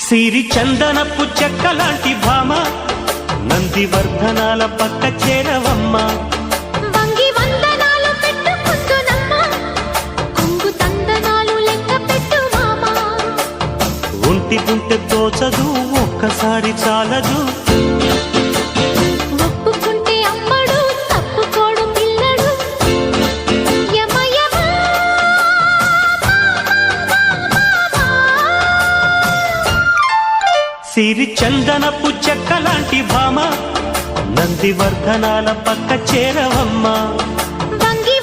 సిరి చందనపు చెక్కలాంటి భామ నందివర్ధనాల పక్క చేరవమ్మ. వంగి వందనాలు పెట్టుకుందునమ్మ కొంగు తందనాలు లెక్క పెట్టు మామ. ఒంటి గుంటె తోచదు ఒక్కసారి చాలదు ఒప్పుకుంటే అమ్మడు తప్పుకోడు పిల్లడు యమ యమ సిరి చందనపు చెక్కలాంటి భామ నందివర్ధనాల పక్క చేరవమ్మ. వంగి